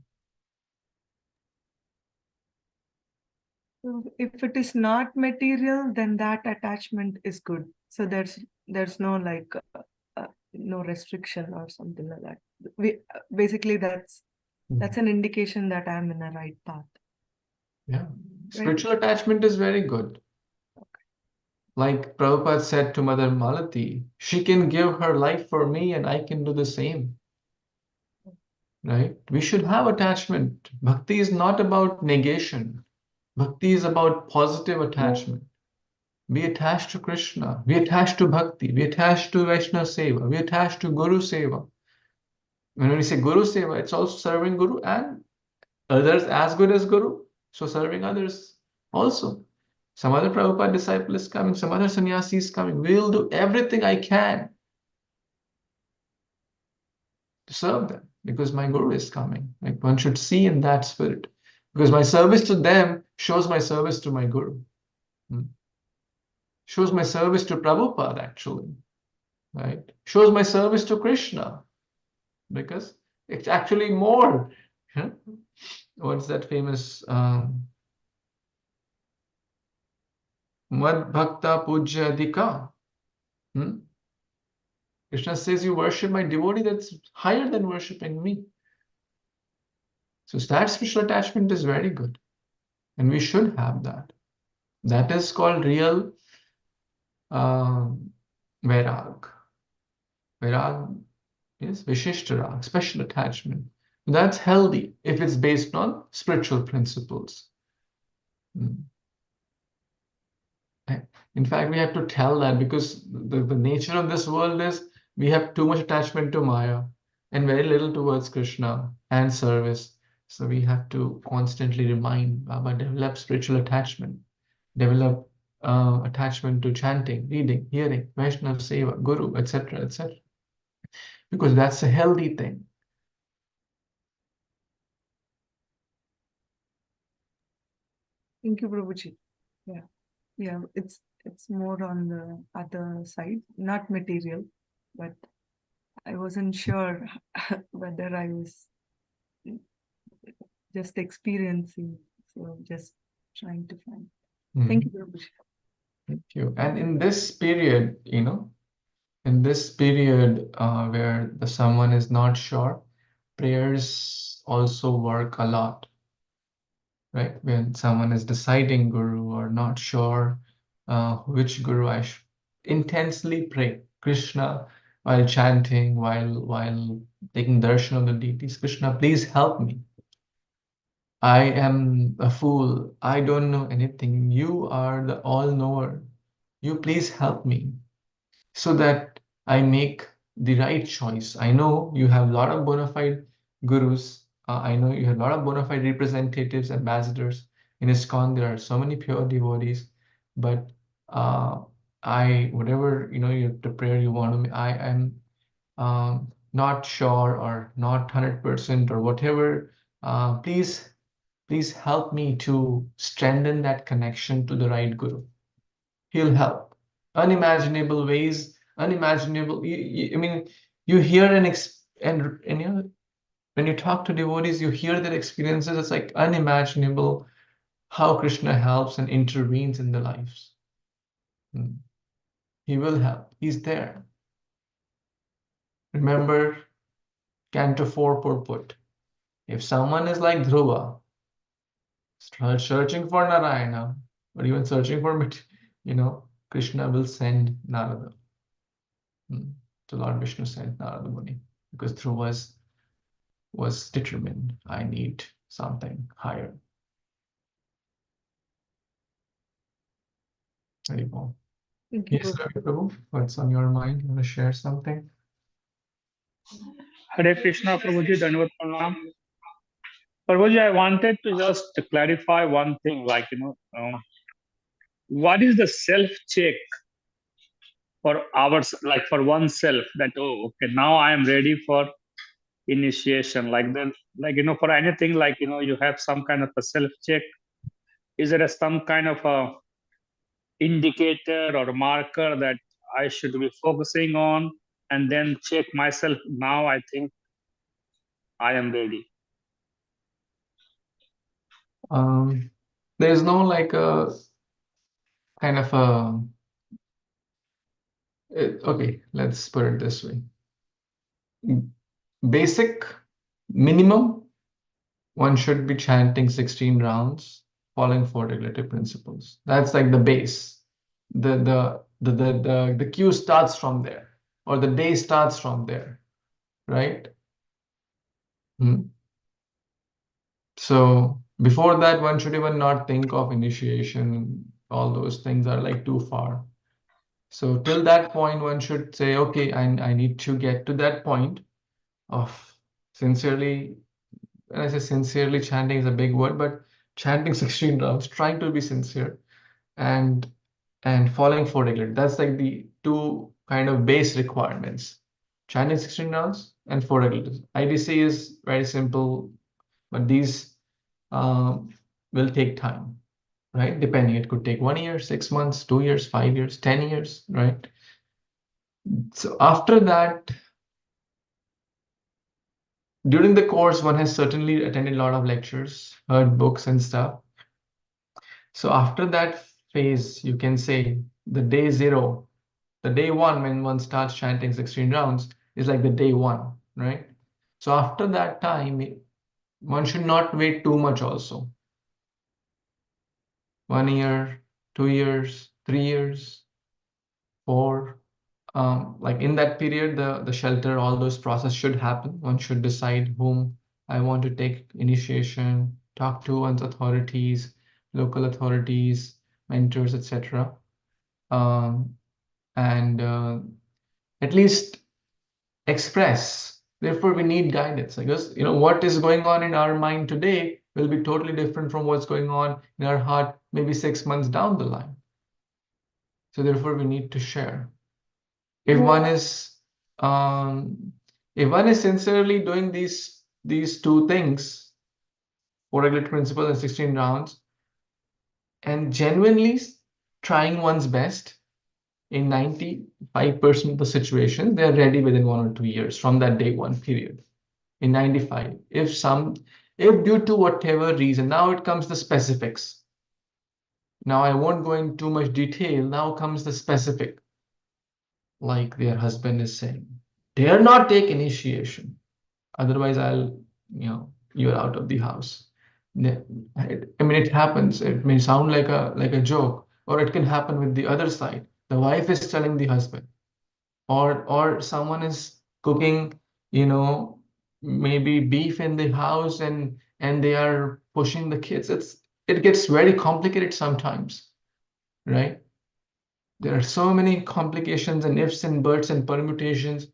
So if it is not material, then that attachment is good. So there's no like no restriction or something like that. Basically that's an indication that I'm in a right path. Yeah. Right? Spiritual attachment is very good. Like Prabhupada said to Mother Malati, she can give her life for me and I can do the same. Right? We should have attachment. Bhakti is not about negation. Bhakti is about positive attachment. Be attached to Krishna. Be attached to Bhakti. Be attached to Vaishnava Seva. Be attached to Guru Seva. When we say Guru Seva, it's also serving Guru and others as good as Guru. So serving others also. Some other Prabhupada disciple is coming, some other sannyasi is coming. We'll do everything I can to serve them because my Guru is coming. Like one should see in that spirit. Because my service to them shows my service to my Guru. Shows my service to Prabhupada actually. Right? Shows my service to Krishna. Because it's actually more. What's that famous Mad Bhakta Puja Adhika? Krishna says you worship my devotee, that's higher than worshiping me. So that spiritual attachment is very good. And we should have that. That is called real vairag. Vairag is Vishishtarag, special attachment. That's healthy if it's based on spiritual principles. In fact, we have to tell that because the nature of this world is we have too much attachment to Maya and very little towards Krishna and service. So we have to constantly remind Baba, develop spiritual attachment, develop attachment to chanting, reading, hearing, Vaishnava Seva, Guru, etc., etc. Because that's a healthy thing. Thank you, Prabhuji. Yeah, it's more on the other side, not material, but I wasn't sure whether I was just experiencing, so just trying to find. Thank you, Prabhuji. Thank you. And in this period, in this period where someone is not sure, prayers also work a lot, right? When someone is deciding Guru or not sure which Guru I should intensely pray Krishna while chanting, while taking darshan of the deities. Krishna, please help me. I am a fool. I don't know anything. You are the all-knower. You please help me so that I make the right choice. I know you have a lot of bona fide gurus. I know you have a lot of bona fide representatives, ambassadors. In Iskcon, there are so many pure devotees, but whatever the prayer you want to, I am not sure or not 100% or whatever. Please help me to strengthen that connection to the right guru. He'll help. Unimaginable ways, unimaginable. I mean, you hear and when you talk to devotees, you hear their experiences. It's like unimaginable how Krishna helps and intervenes in their lives. He will help. He's there. Remember, Canto 4 purport. If someone is like Dhruva, start searching for Narayana, or even searching for, Krishna will send Narada. So Lord Vishnu sent Narada Muni because Dhruva was determined, I need something higher. Very well. Thank you, Yes, Ravi Prabhu, what's on your mind? You want to share something? Hare Krishna, Prabhuji, Dandavat Pranam. Prabhuji, I wanted to just clarify one thing, what is the self-check for ours, like for oneself, that, oh, okay, now I am ready for initiation, like then, for anything, you have some kind of a self-check. Is there some kind of a indicator or a marker that I should be focusing on, and then check myself, now I think I am ready? There's no like a kind of a okay, let's put it this way. Basic minimum, one should be chanting 16 rounds, following 4 regulative principles. That's like the base. The queue starts from there, or the day starts from there, right? So before that, one should even not think of initiation. All those things are like too far. So till that point, one should say, okay, I need to get to that point of sincerely, when I say sincerely, chanting is a big word, but chanting 16 rounds, trying to be sincere and following 4 regulative. That's like the 2 kind of base requirements. Chanting 16 rounds and 4 regulatives. IDC is very simple, but these will take time, right? Depending, it could take 1 year, 6 months, 2 years, 5 years, 10 years, right? So after that, during the course, one has certainly attended a lot of lectures, heard books and stuff. So after that phase, you can say the day 0, the day 1, when one starts chanting 16 rounds, is like the day 1, right? So after that time, one should not wait too much also. 1 year, 2 years, 3 years, 4. Like in that period, the shelter, all those process should happen. One should decide whom I want to take initiation, talk to one's authorities, local authorities, mentors, etc. And at least express. Therefore, we need guidance, because what is going on in our mind today will be totally different from what's going on in our heart maybe 6 months down the line. So therefore, we need to share. If one is sincerely doing these 2 things, 4 regulatory principles and 16 rounds, and genuinely trying one's best, in 95% of the situation, they're ready within 1 or 2 years from that day 1 period. In 95, if due to whatever reason, now it comes the specifics. Now I won't go into too much detail. Now comes the specific. Like their husband is saying, dare not take initiation, otherwise you're out of the house. I mean, it happens. It may sound like a joke, or it can happen with the other side. The wife is telling the husband, or someone is cooking, maybe beef in the house, and they are pushing the kids. It gets very complicated sometimes, right? There are so many complications and ifs and buts and permutations,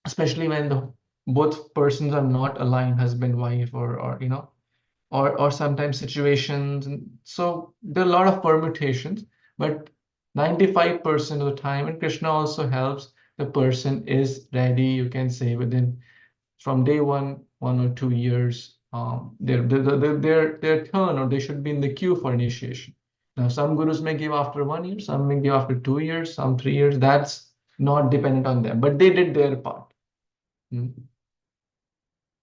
especially when both persons are not aligned, husband, wife, or sometimes situations. And so there are a lot of permutations, but 95% of the time, and Krishna also helps, the person is ready, you can say, within from day 1 or 2 years, their turn, or they should be in the queue for initiation. Now, some gurus may give after 1 year, some may give after 2 years, some 3 years. That's not dependent on them, but they did their part.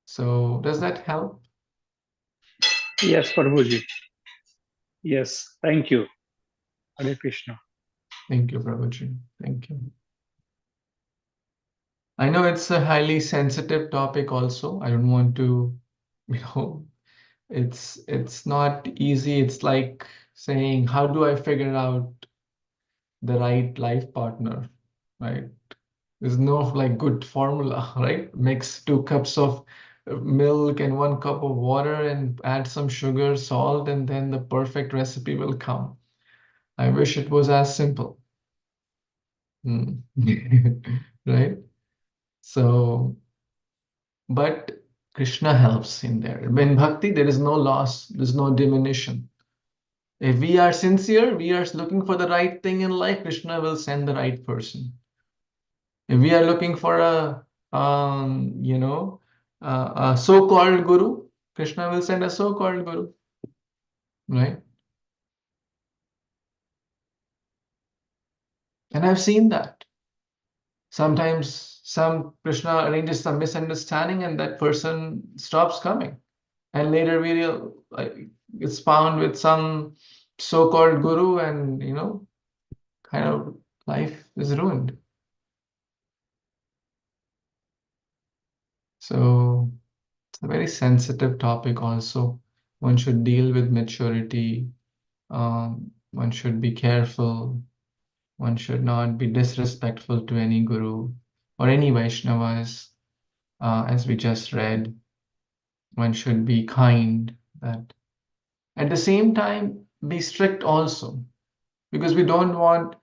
So does that help? Yes, Prabhuji. Yes, thank you. Hare Krishna. Thank you, Prabhuji. Thank you. I know it's a highly sensitive topic also. I don't want to, it's not easy. It's like saying, how do I figure out the right life partner, right? There's no like good formula, right? Mix 2 cups of milk and 1 cup of water and add some sugar, salt, and then the perfect recipe will come. I wish it was as simple. Right? So, but Krishna helps in there. In bhakti, there is no loss, there's no diminution. If we are sincere, we are looking for the right thing in life, Krishna will send the right person. If we are looking for a so-called guru, Krishna will send a so-called guru, right? And I've seen that. Sometimes Krishna arranges some misunderstanding and that person stops coming. And later it's found with some so-called guru and, kind of life is ruined. So it's a very sensitive topic also. One should deal with maturity. One should be careful. One should not be disrespectful to any guru or any Vaishnavas, as we just read. One should be kind. That at the same time, be strict also, because we don't want.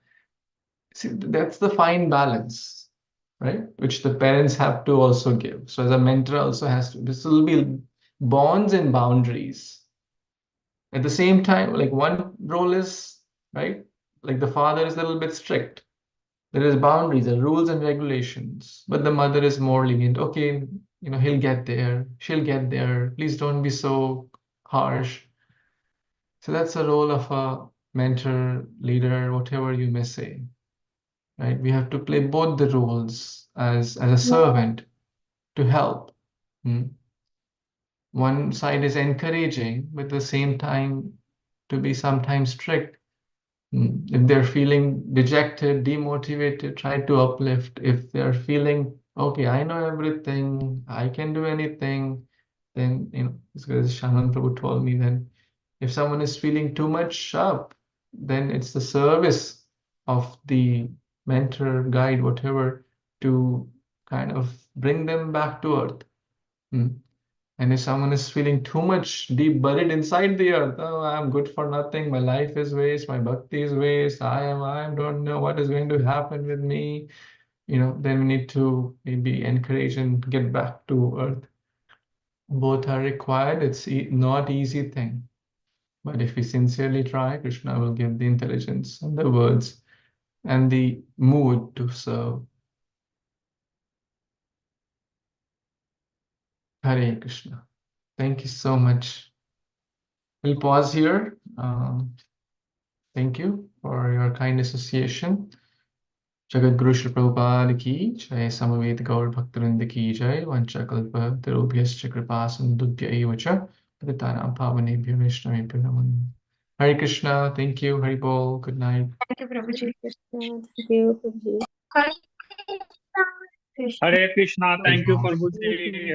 See, that's the fine balance, right? Which the parents have to also give. So as a mentor also has to. This will be bonds and boundaries. At the same time, like one role is right, like the father is a little bit strict. There is boundaries, there are rules and regulations, but the mother is more lenient. Okay, he'll get there, she'll get there. Please don't be so harsh. So that's the role of a mentor, leader, whatever you may say, right? We have to play both the roles as a servant to help. One side is encouraging, but at the same time to be sometimes strict. If they're feeling dejected, demotivated, try to uplift. If they're feeling, okay, I know everything, I can do anything, then, because Shaman Prabhu told me, then if someone is feeling too much up, then it's the service of the mentor, guide, whatever, to kind of bring them back to earth. And if someone is feeling too much deep buried inside the earth, oh, I'm good for nothing, my life is waste, my bhakti is waste, I don't know what is going to happen with me, then we need to maybe encourage and get back to earth. Both are required. It's not easy thing. But if we sincerely try, Krishna will give the intelligence and the words and the mood to serve. Hare Krishna. Thank you so much. We'll pause here. Thank you for your kind association. Jagat Guru Shri Prabhupada ki jai, Samaveta Gaur Bhaktivinoda ki jai, Vancha Kalpa Tarubhyascha Kripa Sindubhya eva cha, Patitanam Pavanebhyo Vaishnavebhyo Namo Namaha. Hare Krishna. Thank you. Hari Bol. Good night. Thank you, Prabhuji. Thank you, Prabhuji. Hare Krishna. Hari Thank you, Bol. Prabhuji.